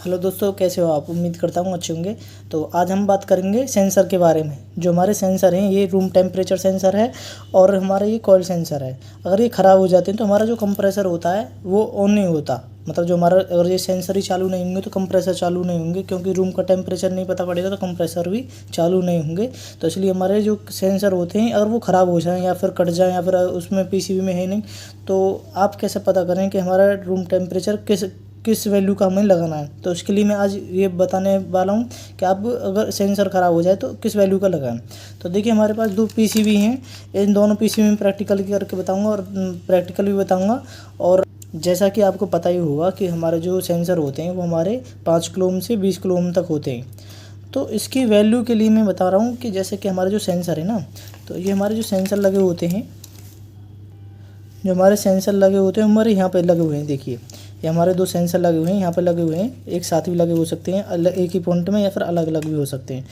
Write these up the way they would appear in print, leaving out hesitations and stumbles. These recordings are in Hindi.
हेलो दोस्तों, कैसे हो आप? उम्मीद करता हूँ अच्छे होंगे। तो आज हम बात करेंगे सेंसर के बारे में। जो हमारे सेंसर हैं ये रूम टेम्परेचर सेंसर है और हमारा ये कॉइल सेंसर है। अगर ये ख़राब हो जाते हैं तो हमारा जो कंप्रेसर होता है वो ऑन नहीं होता। मतलब जो हमारा अगर ये सेंसर ही चालू नहीं होंगे तो कंप्रेसर चालू नहीं होंगे, क्योंकि रूम का टेम्परेचर नहीं पता पड़ेगा तो कंप्रेसर भी चालू नहीं होंगे। तो इसलिए हमारे जो सेंसर होते हैं अगर वो ख़राब हो जाएँ या फिर कट जाएँ या फिर उसमें पीसीबी में है नहीं, तो आप कैसे पता करें कि हमारा रूम टेम्परेचर किस वैल्यू का हमें लगाना है। तो उसके लिए मैं आज ये बताने वाला हूँ कि आप अगर सेंसर ख़राब हो जाए तो किस वैल्यू का लगाएं। तो देखिए, हमारे पास दो पीसीबी हैं। इन दोनों पीसीबी में प्रैक्टिकल करके बताऊँगा और प्रैक्टिकल भी बताऊँगा। और जैसा कि आपको पता ही होगा कि हमारे जो सेंसर होते हैं वो हमारे 5 किलो ओम से 20 किलो ओम तक होते हैं। तो इसकी वैल्यू के लिए मैं बता रहा हूँ कि जैसे कि हमारे जो सेंसर है ना, तो ये हमारे जो सेंसर लगे होते हैं, जो हमारे सेंसर लगे होते हैं हमारे यहाँ पे लगे हुए हैं। देखिए, ये हमारे दो सेंसर लगे हुए हैं, यहाँ पे लगे हुए हैं। एक साथ भी लगे हो सकते हैं, अलग एक ही पॉइंट में, या फिर अलग अलग भी हो सकते हैं।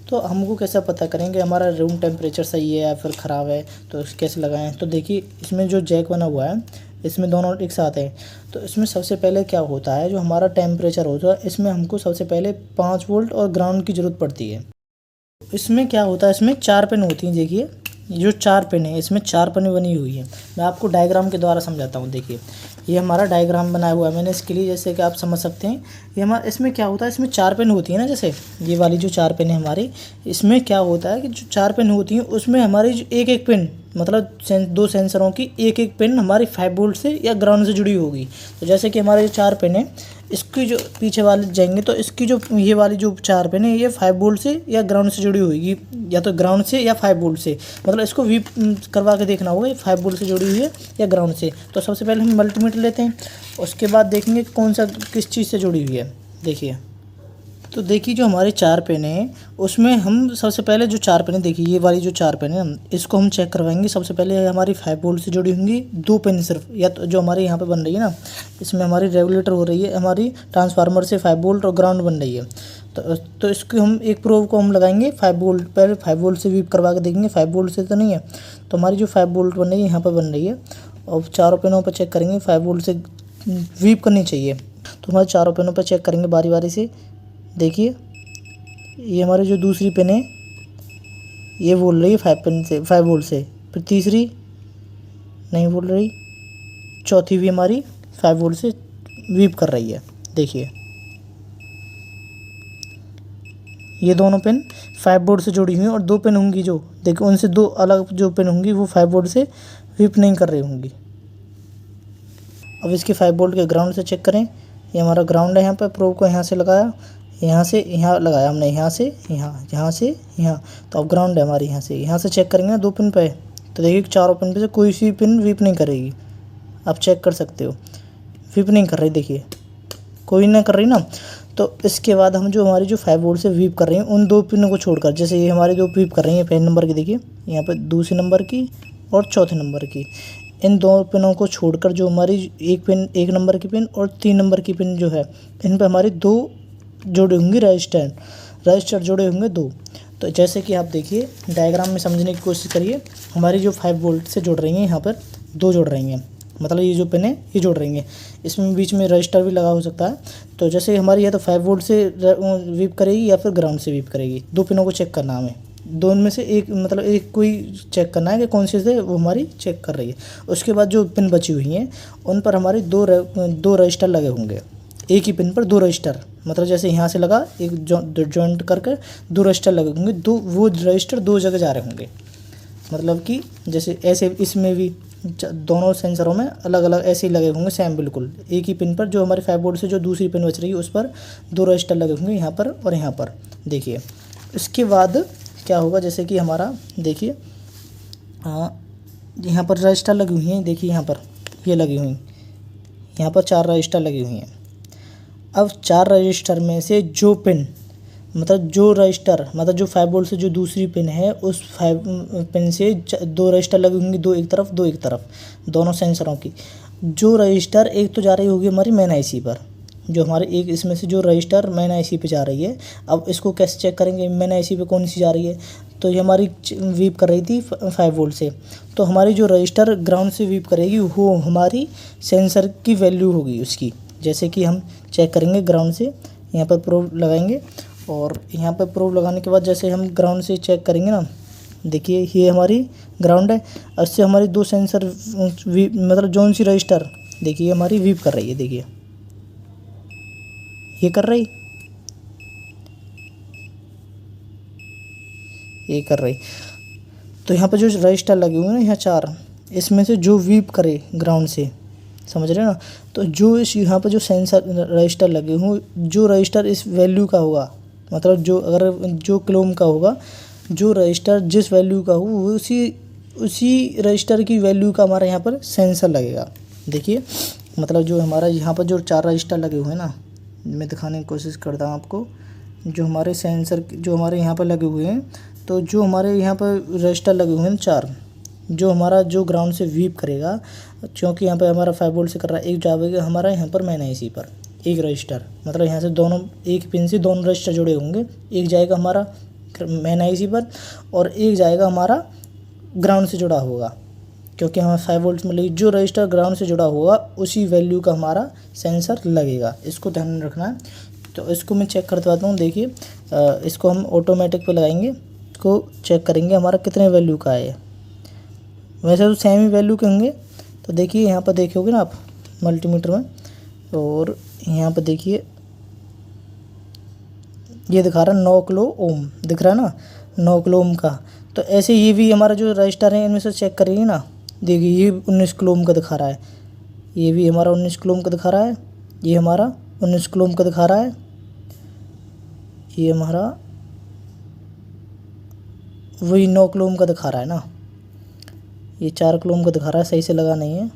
तो हमको कैसे पता करेंगे हमारा रूम टेम्परेचर सही है या फिर ख़राब है, तो कैसे लगाएं? तो देखिए, इसमें जो जैक बना हुआ है इसमें दोनों एक साथ हैं। तो इसमें सबसे पहले क्या होता है, जो हमारा टेम्परेचर होता है इसमें हमको सबसे पहले 5 वोल्ट और ग्राउंड की ज़रूरत पड़ती है। इसमें क्या होता है, इसमें 4 पिन होती हैं। देखिए, ये जो 4 पिन है इसमें 4 पिन बनी हुई है। मैं आपको डायग्राम के द्वारा समझाता हूँ। देखिए, ये हमारा डायग्राम बनाया हुआ है मैंने इसके लिए, जैसे कि आप समझ सकते हैं। ये हमारा इसमें क्या होता है, इसमें 4 पिन होती है ना, जैसे ये वाली जो 4 पिन है हमारी, इसमें क्या होता है कि जो 4 पिन होती हैं उसमें हमारी एक एक पिन, मतलब दो सेंसरों की एक एक पिन हमारी 5 वोल्ट से या ग्राउंड से जुड़ी होगी। तो जैसे कि हमारे जो 4 पिन है, इसकी जो पीछे वाले जाएंगे तो इसकी जो ये वाली जो 4 पिन है ये 5 वोल्ट से या ग्राउंड से जुड़ी होगी, या तो ग्राउंड से या 5 वोल्ट से। मतलब इसको वी करवा के देखना होगा ये 5 वोल्ट से जुड़ी हुई है या ग्राउंड से। तो सबसे पहले हम मल्टीमीटर लेते हैं, उसके बाद देखेंगे कौन सा किस चीज़ से जुड़ी हुई है। देखिए, तो देखिए जो हमारे 4 पेन हैं उसमें हम सबसे पहले जो 4 पेन है, देखिए ये वाली जो 4 पेन है इसको हम चेक करवाएंगे। सबसे पहले हमारी 5 वोल्ट से जुड़ी होंगी 2 पेन सिर्फ, या तो जो हमारे यहाँ पे बन रही है ना, इसमें हमारी रेगुलेटर हो रही है, हमारी ट्रांसफार्मर से 5 वोल्ट और ग्राउंड बन रही है। तो इसको हम एक प्रोब को हम लगाएंगे 5 वोल्ट, पहले 5 वोल्ट से वीप करवा के देखेंगे 5 वोल्ट से तो नहीं है। तो हमारी जो 5 वोल्ट बन रही है यहाँ पर बन रही है, और चारों पेनों पर चेक करेंगे 5 वोल्ट से वीप करनी चाहिए। तो हमारे चारों पेनों पर चेक करेंगे बारी बारी से। देखिए, ये हमारी जो दूसरी पिन है ये बोल रही है 5 वोल्ट से, फिर तीसरी नहीं बोल रही, चौथी भी हमारी 5 वोल्ट से वीप कर रही है। देखिए, ये दोनों पिन 5 वोल्ट से जुड़ी हुई हैं, और 2 पिन होंगी जो देखिए उनसे 2 अलग जो पिन होंगी वो 5 वोल्ट से वीप नहीं कर रही होंगी। अब इसके 5 वोल्ट के ग्राउंड से चेक करें। ये हमारा ग्राउंड है, यहाँ पर प्रोब को यहाँ से लगाया, यहाँ से यहाँ लगाया हमने, यहाँ से यहाँ, यहाँ से यहाँ। तो अब ग्राउंड है हमारी, यहाँ से चेक करेंगे 2 पिन पे। तो देखिए चारों पिन पे से कोई सी पिन वीप नहीं करेगी, आप चेक कर सकते हो, वीप नहीं कर रही। देखिए, कोई ना कर रही ना। तो इसके बाद हम जो हमारी जो 5 वोल्ट से वीप कर रही हैं उन 2 पिनों को छोड़कर, जैसे ये हमारी 2 वीप कर रही हैं पहले नंबर की, देखिए यहाँ पर दूसरे नंबर की और चौथे नंबर की, इन 2 पिनों को छोड़कर जो हमारी एक पिन, 1 नंबर की पिन और 3 नंबर की पिन जो है, इन पर हमारी 2 जुड़े होंगे रजिस्टर जुड़े होंगे 2। तो जैसे कि आप देखिए डायग्राम में समझने की कोशिश करिए। हमारी जो 5 वोल्ट से जुड़ रही हैं यहाँ पर 2 जुड़ रही हैं, मतलब ये जो पिन है ये जुड़ रही हैं। इसमें बीच में रजिस्टर भी लगा हो सकता है। तो जैसे हमारी या तो 5 वोल्ट से वीप करेगी या फिर ग्राउंड से वीप करेगी। 2 पिनों को चेक करना हमें, दोनों में से एक, मतलब एक कोई चेक करना है कि कौन सी से वो हमारी चेक कर रही है। उसके बाद जो पिन बची हुई हैं उन पर हमारी 2 रजिस्टर लगे होंगे, एक ही पिन पर 2 रजिस्टर, मतलब जैसे यहाँ से लगा एक जॉइंट करके 2 रजिस्टर लगे होंगे, वो रजिस्टर 2 जगह जा रहे होंगे। मतलब कि जैसे ऐसे इसमें भी दोनों सेंसरों में अलग अलग ऐसे ही लगे होंगे, सेम बिल्कुल एक ही पिन पर। जो हमारे 5 वोल्ट से जो दूसरी पिन बच रही है उस पर 2 रजिस्टर लगे होंगे, यहाँ पर और यहाँ पर। देखिए, इसके बाद क्या होगा, जैसे कि हमारा देखिए यहाँ पर रजिस्टर लगी हुई हैं। देखिए यहाँ पर ये लगी हुई, यहाँ पर 4 रजिस्टर लगी हुई हैं। अब 4 रजिस्टर में से जो पिन, मतलब जो रजिस्टर, मतलब जो 5 वोल्ट से जो दूसरी पिन है उस 5 पिन से 2 रजिस्टर लगी होंगी, 2 एक तरफ 2 एक तरफ, दोनों सेंसरों की। जो रजिस्टर एक तो जा रही होगी हमारी मेन आईसी पर, जो हमारे एक इसमें से जो रजिस्टर मेन आईसी पे जा रही है। अब इसको कैसे चेक करेंगे मेन आईसी पे कौन सी जा रही है? तो ये हमारी वीप कर रही थी 5 वोल्ट से, तो हमारी जो रजिस्टर ग्राउंड से वीप करेगी वो हमारी सेंसर की वैल्यू होगी उसकी। जैसे कि हम चेक करेंगे ग्राउंड से, यहाँ पर प्रोब लगाएंगे और यहाँ पर प्रोब लगाने के बाद जैसे हम ग्राउंड से चेक करेंगे ना, देखिए ये हमारी ग्राउंड है, इससे हमारी 2 सेंसर मतलब जोन सी रजिस्टर देखिए हमारी वीप कर रही है, देखिए ये कर रही, ये कर रही। तो यहाँ पर जो रजिस्टर लगे हुए हैं ना यहाँ 4, इसमें से जो वीप करे ग्राउंड से, समझ रहे हैं ना, तो जो इस यहाँ पर जो सेंसर रजिस्टर लगे हों, जो रजिस्टर इस वैल्यू का होगा, मतलब जो अगर जो क्लोम का होगा, जो रजिस्टर जिस वैल्यू का हो वो उसी रजिस्टर की वैल्यू का हमारा यहाँ पर सेंसर लगेगा। देखिए मतलब जो हमारा यहाँ पर जो 4 रजिस्टर लगे हुए हैं ना, मैं दिखाने की कोशिश करता हूँ आपको, जो हमारे सेंसर जो हमारे यहाँ पर लगे हुए हैं, तो जो हमारे यहाँ पर रजिस्टर लगे हुए हैं 4, जो हमारा जो ग्राउंड से वीप करेगा, क्योंकि यहाँ पर हमारा 5 वोल्ट से कर रहा है, एक जाएगा हमारा यहाँ पर मैन आईसी पर एक रजिस्टर, मतलब यहाँ से दोनों एक पिन से दोनों रजिस्टर जुड़े होंगे, एक जाएगा हमारा मैन आईसी पर और एक जाएगा हमारा ग्राउंड से जुड़ा होगा, क्योंकि हमें 5 वोल्ट में जो रजिस्टर ग्राउंड से जुड़ा होगा उसी वैल्यू का हमारा सेंसर लगेगा, इसको ध्यान में रखना है। तो इसको मैं चेक करवाता हूँ। देखिए इसको हम ऑटोमेटिक पे लगाएंगे, इसको चेक करेंगे हमारा कितने वैल्यू का है। वैसे तो सेम ही वैल्यू के होंगे। तो देखिए यहाँ पर देखोगे ना आप मल्टीमीटर में, और यहाँ पर देखिए ये दिखा रहा है 9 किलो ओम दिख रहा है ना, 9 किलो ओम का। तो ऐसे ये भी हमारा जो रजिस्टर है इनमें से चेक करिए ना, देखिए ये 19 किलो ओम का दिखा रहा है, ये भी हमारा 19 किलो ओम का दिखा रहा है, ये हमारा 19 किलो ओम का दिखा रहा है, ये हमारा वही 9 किलो ओम का दिखा रहा है ना, ये 4 किलो ओम का दिखा रहा है, सही से लगा नहीं है।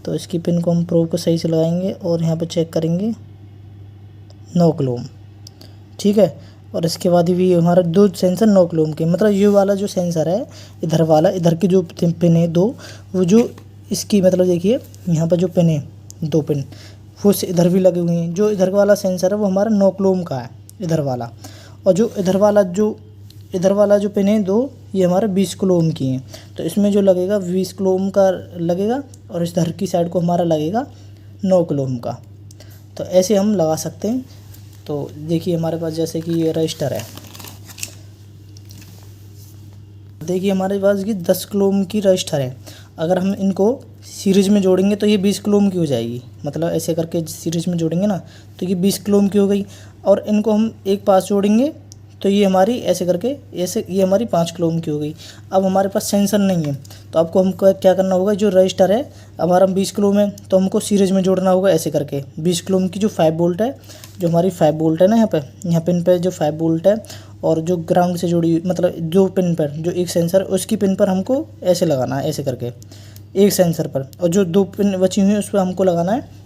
तो इसकी पिन को हम प्रोब को सही से लगाएंगे और यहाँ पर चेक करेंगे 9 किलो ओम, ठीक है। और इसके बाद भी हमारा 2 सेंसर 9 किलो ओम के, मतलब ये वाला जो सेंसर है इधर वाला, इधर की जो पिन है 2, वो जो इसकी मतलब देखिए यहाँ पर जो पिन है 2 पिन वो इधर भी लगे हुए हैं। जो इधर वाला सेंसर है वो हमारा 9 किलो ओम का है इधर वाला, और जो इधर वाला जो पिन है 2 ये हमारा 20 किलो ओम की हैं। तो इसमें जो लगेगा 20 किलो ओम का लगेगा और इस इधर की साइड को हमारा लगेगा 9 किलो ओम का। तो ऐसे हम लगा सकते हैं। तो देखिए हमारे पास जैसे कि ये रजिस्टर है, देखिए हमारे पास ये 10 किलो ओम की रजिस्टर है। अगर हम इनको सीरीज में जोड़ेंगे तो ये 20 किलो ओम की हो जाएगी, मतलब ऐसे करके सीरीज में जोड़ेंगे ना तो ये 20 किलो ओम की हो गई। और इनको हम एक पास जोड़ेंगे तो ये हमारी ऐसे करके ऐसे ये हमारी 5 किलो ओम की हो गई। अब हमारे पास सेंसर नहीं है तो आपको हमको क्या करना होगा, जो रजिस्टर है हमारा 20 किलो ओम है तो हमको सीरीज में जोड़ना होगा ऐसे करके। 20 किलो ओम की जो 5 वोल्ट है, जो हमारी 5 वोल्ट है ना यहाँ पिन पे जो 5 वोल्ट है, और जो ग्राउंड से जुड़ी मतलब जो पिन पर जो एक सेंसर उसकी पिन पर हमको ऐसे लगाना है ऐसे करके एक सेंसर पर, और जो 2 पिन बची हुई हैं उस पर हमको लगाना है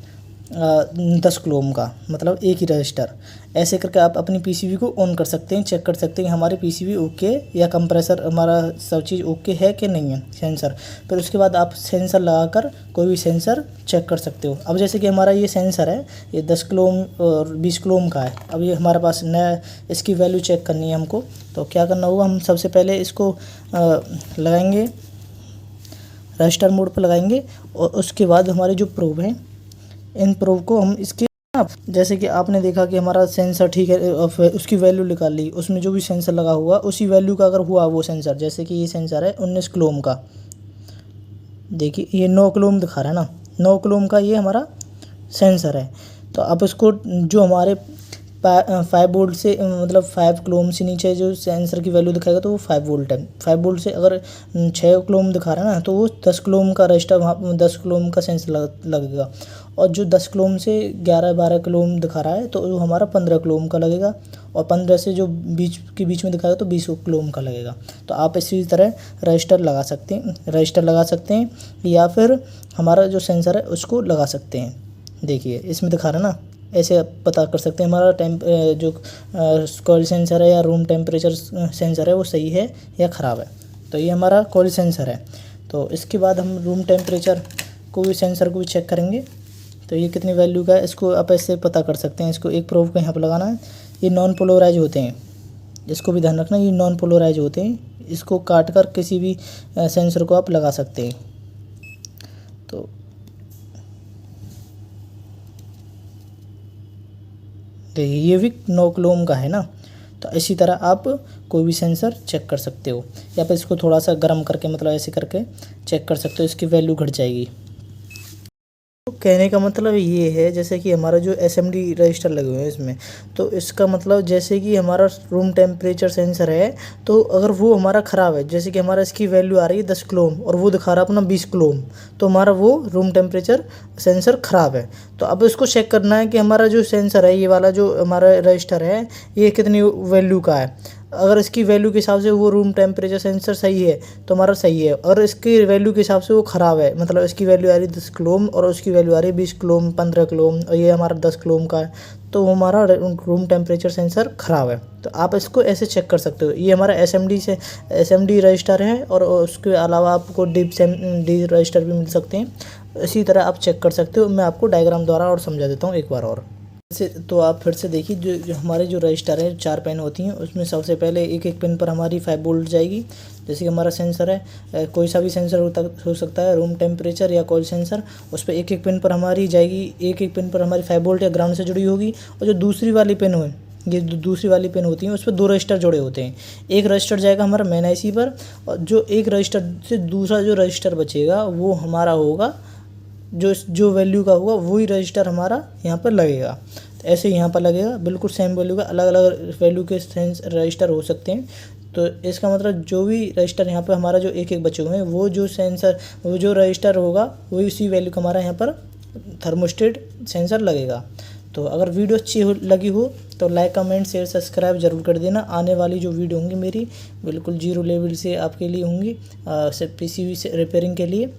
10 किलो ओम का, मतलब एक ही रजिस्टर। ऐसे करके आप अपनी पीसीबी को ऑन कर सकते हैं, चेक कर सकते हैं हमारी पीसीबी ओके या कंप्रेसर हमारा सब चीज़ ओके है कि नहीं है सेंसर। फिर उसके बाद आप सेंसर लगाकर कोई भी सेंसर चेक कर सकते हो। अब जैसे कि हमारा ये सेंसर है ये 10 किलो ओम और 20 किलो ओम का है। अब ये हमारे पास नया इसकी वैल्यू चेक करनी है हमको, तो क्या करना होगा, हम सबसे पहले इसको लगाएंगे रजिस्टर मोड पर लगाएंगे, और उसके बाद हमारे जो प्रोब हैं इन प्रोब को हम इसके जैसे कि आपने देखा कि हमारा सेंसर ठीक है, उसकी वैल्यू निकाल ली, उसमें जो भी सेंसर लगा हुआ उसी वैल्यू का अगर हुआ वो सेंसर, जैसे कि ये सेंसर है 19 किलो ओम का, देखिए ये 9 किलो ओम दिखा रहा है ना, 9 किलो ओम का ये हमारा सेंसर है। तो अब इसको जो हमारे 5 वोल्ट से मतलब 5 किलो ओम से नीचे जो सेंसर की वैल्यू दिखाएगा तो वो 5 वोल्ट है। 5 वोल्ट से अगर 6 किलो ओम दिखा रहा है ना तो वो 10 किलो ओम का रजिस्टर वहाँ 10 किलो ओम का सेंसर लगेगा। और जो 10 किलो ओम से 11-12 किलो ओम दिखा रहा है तो वो हमारा 15 किलो ओम का लगेगा, और 15 से जो बीच में दिखाएगा तो 20 किलो ओम का लगेगा। तो आप इसी तरह रजिस्टर लगा सकते हैं या फिर हमारा जो सेंसर है उसको लगा सकते हैं। देखिए इसमें दिखा रहा है ना, ऐसे आप पता कर सकते हैं हमारा जो कॉइल सेंसर है या रूम टेम्परेचर सेंसर है वो सही है या ख़राब है। तो ये हमारा कॉइल सेंसर है। तो इसके बाद हम रूम टेम्परेचर को भी सेंसर को भी चेक करेंगे। तो ये कितनी वैल्यू का है इसको आप ऐसे पता कर सकते हैं। इसको एक प्रोब को यहाँ पर लगाना है। ये नॉन पोलराइज होते हैं, इसको भी ध्यान रखना, ये नॉन पोलराइज होते हैं। इसको काट कर किसी भी सेंसर को आप लगा सकते हैं। तो देखिए ये भी 9 किलो ओम का है ना। तो इसी तरह आप कोई भी सेंसर चेक कर सकते हो, या फिर इसको थोड़ा सा गर्म करके मतलब ऐसे करके चेक कर सकते हो, इसकी वैल्यू घट जाएगी। तो कहने का मतलब ये है, जैसे कि हमारा जो एसएमडी रजिस्टर लगे हुए हैं इसमें, तो इसका मतलब जैसे कि हमारा रूम टेम्परेचर सेंसर है, तो अगर वो हमारा ख़राब है, जैसे कि हमारा इसकी वैल्यू आ रही है 10 किलो ओम और वो दिखा रहा है अपना 20 किलो ओम, तो हमारा वो रूम टेम्परेचर सेंसर ख़राब है। तो अब इसको चेक करना है कि हमारा जो सेंसर है, ये वाला जो हमारा रजिस्टर है, ये कितनी वैल्यू का है। अगर इसकी वैल्यू के हिसाब से वो रूम टेम्परेचर सेंसर सही है तो हमारा सही है, और इसकी वैल्यू के हिसाब से वो ख़राब है, मतलब इसकी वैल्यू आ रही है 10 किलो ओम और उसकी वैल्यू आ रही है 20 किलो ओम, 15 किलो ओम, और ये हमारा 10 किलो ओम का है, तो वो हमारा रूम टेम्परेचर सेंसर ख़राब है। तो आप इसको ऐसे चेक कर सकते हो। ये हमारा एसएमडी रजिस्टर है, और उसके अलावा आपको डी रजिस्टर भी मिल सकते हैं। इसी तरह आप चेक कर सकते हो। मैं आपको डायग्राम द्वारा और समझा देता हूँ एक बार और से। तो आप फिर से देखिए, जो हमारे जो रजिस्टर है 4 पिन होती हैं, उसमें सबसे पहले एक पिन पर हमारी 5 वोल्ट जाएगी। जैसे कि हमारा सेंसर है, कोई सा भी सेंसर हो सकता है, रूम टेम्परेचर या कॉइल सेंसर, उस पर एक पिन पर हमारी जाएगी, एक पिन पर हमारी 5 वोल्ट या ग्राउंड से जुड़ी होगी। और जो दूसरी वाली पिन हो, ये दूसरी वाली पिन होती है, उस पर 2 रजिस्टर जुड़े होते हैं। एक रजिस्टर जाएगा हमारा मेन आईसी पर, और जो एक रजिस्टर से दूसरा जो रजिस्टर बचेगा वो हमारा होगा, जो वैल्यू का होगा वही रजिस्टर हमारा यहाँ पर लगेगा। तो ऐसे यहाँ पर लगेगा, बिल्कुल सेम वैल्यू का, अलग अलग वैल्यू के रजिस्टर हो सकते हैं। तो इसका मतलब जो भी रजिस्टर यहाँ पर हमारा जो एक बचे हुए हैं, वो जो रजिस्टर होगा वही उसी वैल्यू का हमारा यहाँ पर थर्मोस्टेट सेंसर लगेगा। तो अगर वीडियो अच्छी लगी हो तो लाइक, कमेंट, शेयर, सब्सक्राइब जरूर कर देना। आने वाली जो वीडियो होंगी मेरी बिल्कुल 0 लेवल से आपके लिए होंगी, पीसीबी से रिपेयरिंग के लिए।